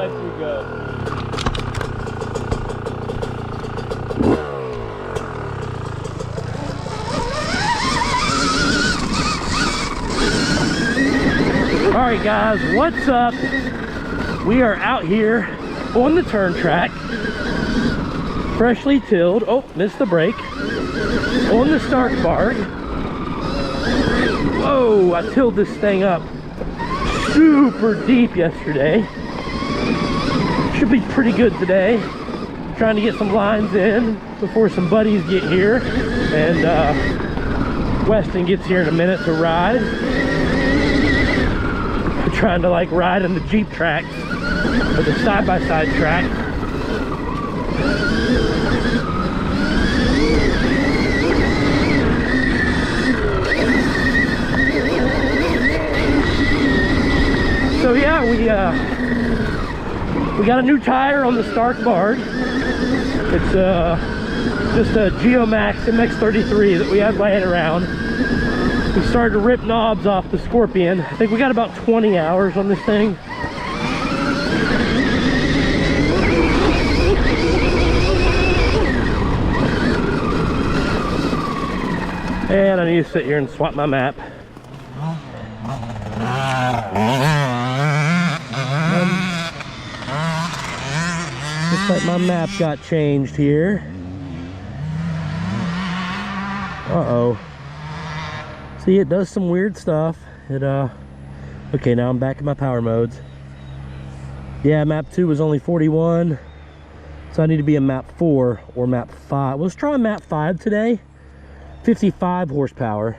let you go. All right, guys, what's up? We are out here on the turn track, freshly tilled. Oh, missed the brake. On the Stark Varg. Whoa, I tilled this thing up super deep yesterday. Should be pretty good today. Trying to get some lines in before some buddies get here. And Weston gets here in a minute to ride. I'm trying to like ride in the Jeep tracks or the side-by-side track. So yeah, we got a new tire on the Stark Varg. It's just a Geomax MX33 that we had laying around. We started to rip knobs off the Scorpion. I think we got about 20 hours on this thing. And I need to sit here and swap my map. Looks like my map got changed here. Uh-oh. See, it does some weird stuff. Okay, now I'm back in my power modes. Yeah, map 2 was only 41. So I need to be in map 4 or map 5. Let's try map 5 today. 55 horsepower.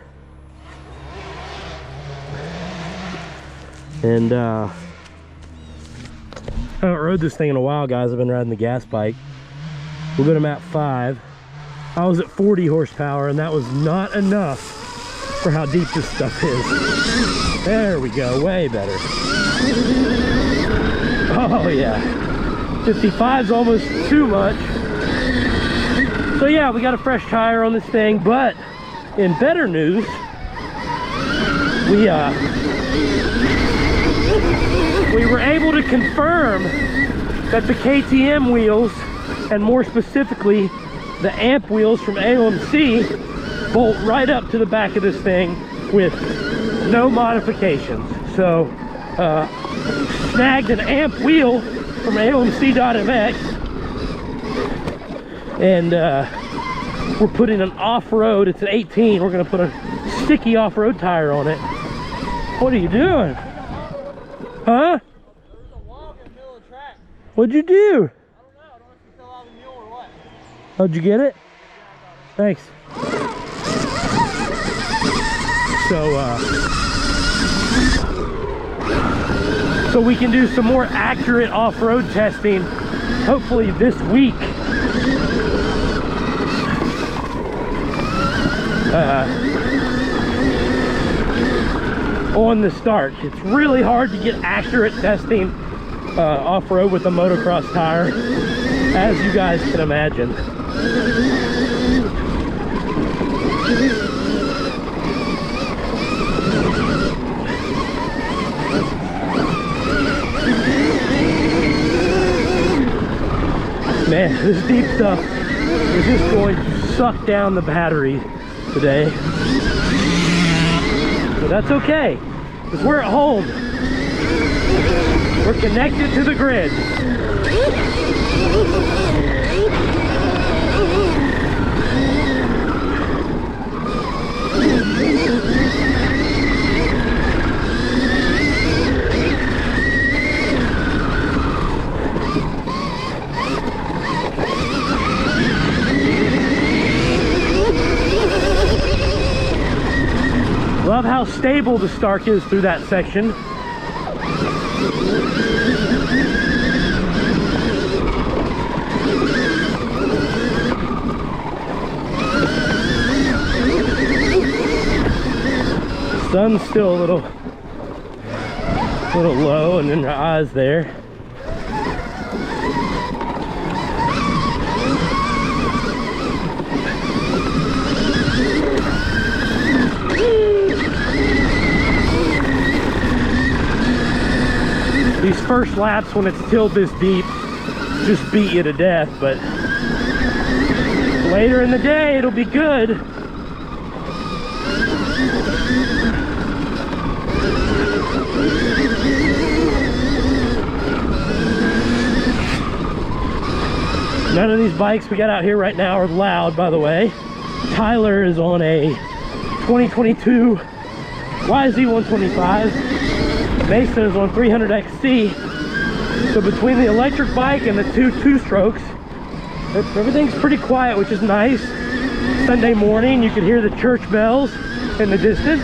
And I haven't rode this thing in a while, guys. I've been riding the gas bike. We'll go to map 5. I was at 40 horsepower, and that was not enough for how deep this stuff is. There we go, way better. Oh yeah, 55's almost too much. So yeah, we got a fresh tire on this thing, but in better news, we were able to confirm that the KTM wheels, and more specifically the amp wheels from AOMC, bolt right up to the back of this thing with no modifications. So snagged an amp wheel from AOMC.MX, and we're putting an off-road, it's an 18, we're gonna put a sticky off-road tire on it. What are you doing? Huh? There's a log in the middle of the track. What'd you do? I don't know. I don't know if you fell out of the mule or what. How'd you get it? Thanks. So we can do some more accurate off-road testing, hopefully this week. On the Stark. It's really hard to get accurate testing off-road with a motocross tire, as you guys can imagine. Man, this deep stuff is just going to suck down the battery today. But that's okay, because we're at home. We're connected to the grid. Love how stable the Stark is through that section. Sun's still a little low and in her eyes there. These first laps when it's tilled this deep just beat you to death, but later in the day it'll be good. None of these bikes we got out here right now are loud, by the way. Tyler is on a 2022 YZ125. Mason is on 300XC. So between the electric bike and the two-strokes, everything's pretty quiet, which is nice. Sunday morning, you can hear the church bells in the distance.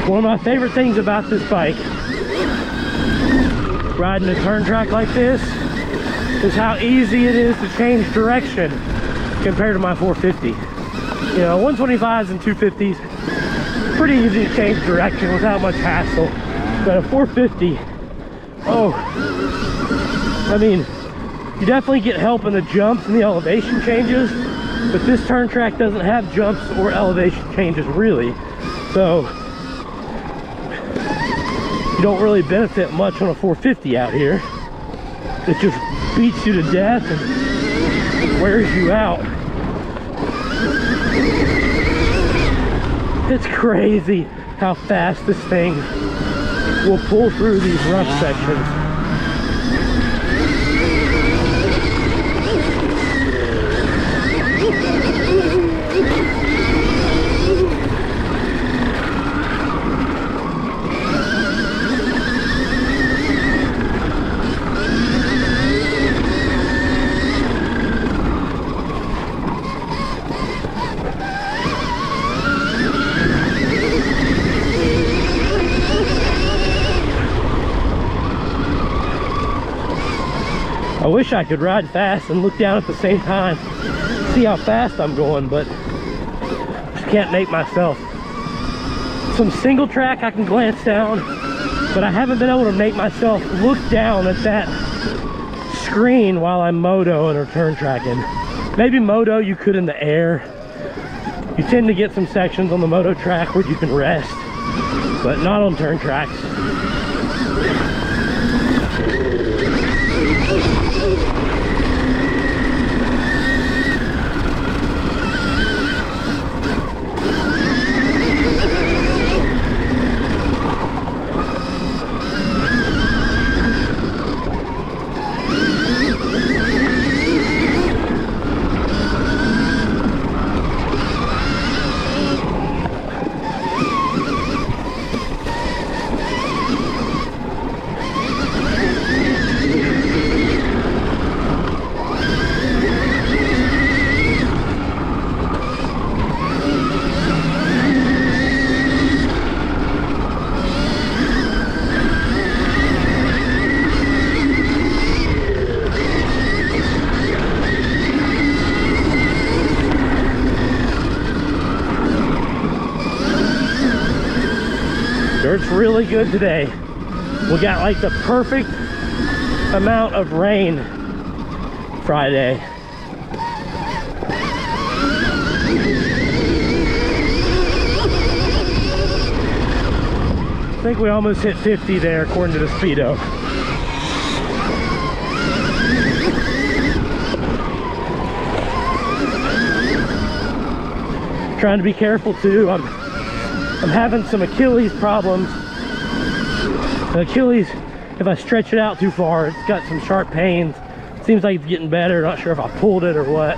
One of my favorite things about this bike, riding a turn track like this, is how easy it is to change direction compared to my 450. You know, 125s and 250s, pretty easy to change direction without much hassle. But a 450, oh, I mean, you definitely get help in the jumps and the elevation changes, but this turn track doesn't have jumps or elevation changes really. So you don't really benefit much on a 450 out here. It just beats you to death and wears you out. It's crazy how fast this thing will pull through these rough sections. I wish I could ride fast and look down at the same time, see how fast I'm going, but just can't make myself. Some single track I can glance down, but I haven't been able to make myself look down at that screen while I'm motoing or turn tracking. Maybe moto you could in the air. You tend to get some sections on the moto track where you can rest, but not on turn tracks. Dirt's really good today. We got like the perfect amount of rain Friday. I think we almost hit 50 there according to the speedo. Trying to be careful too. I'm having some Achilles problems. The Achilles, if I stretch it out too far, it's got some sharp pains. Seems like it's getting better. Not sure if I pulled it or what.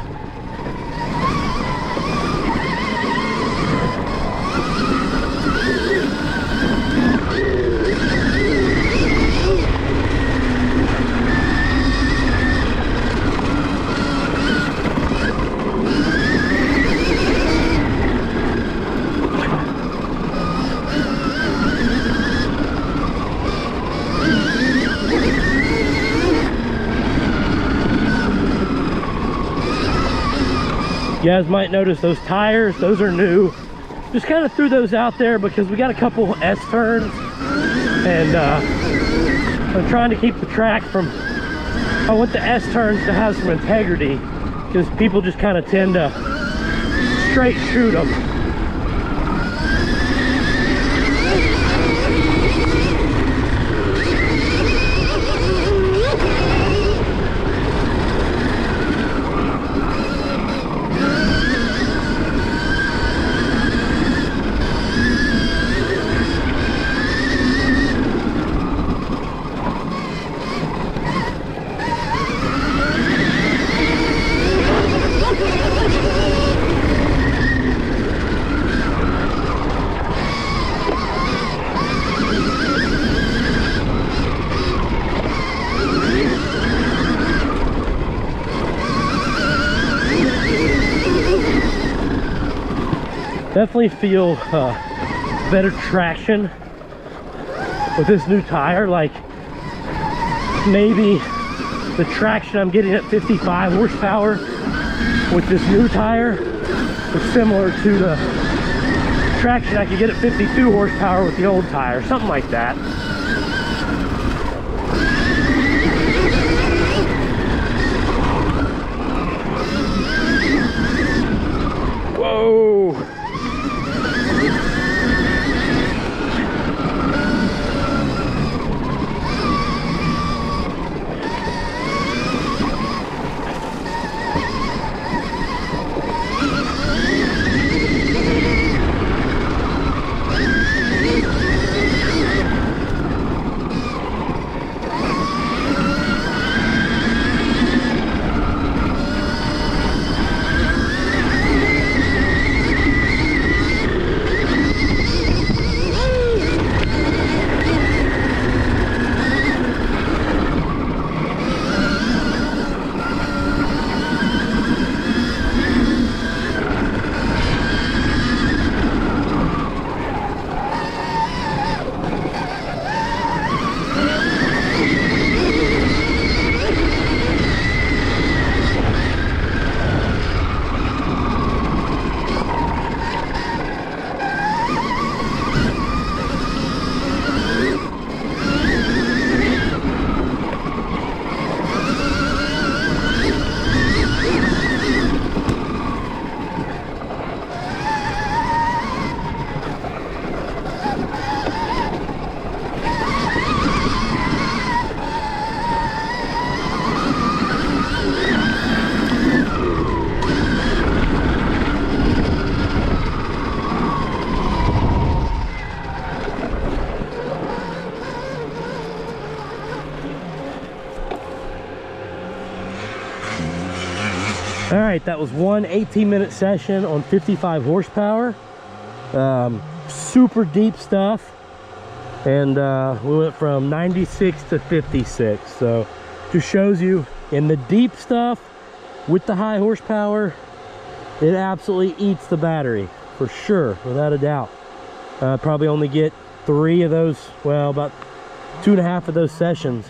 You guys might notice those tires, those are new. Just kind of threw those out there because we got a couple S-turns, and I'm trying to keep the track from, I want the S-turns to have some integrity, because people just kind of tend to straight shoot them. Definitely feel better traction with this new tire. Like, maybe the traction I'm getting at 55 horsepower with this new tire is similar to the traction I could get at 52 horsepower with the old tire, something like that. Whoa! All right, that was one 18-minute session on 55 horsepower. Super deep stuff. And we went from 96 to 56. So just shows you in the deep stuff with the high horsepower, it absolutely eats the battery for sure, without a doubt. Probably only get 3 of those, well, about 2.5 of those sessions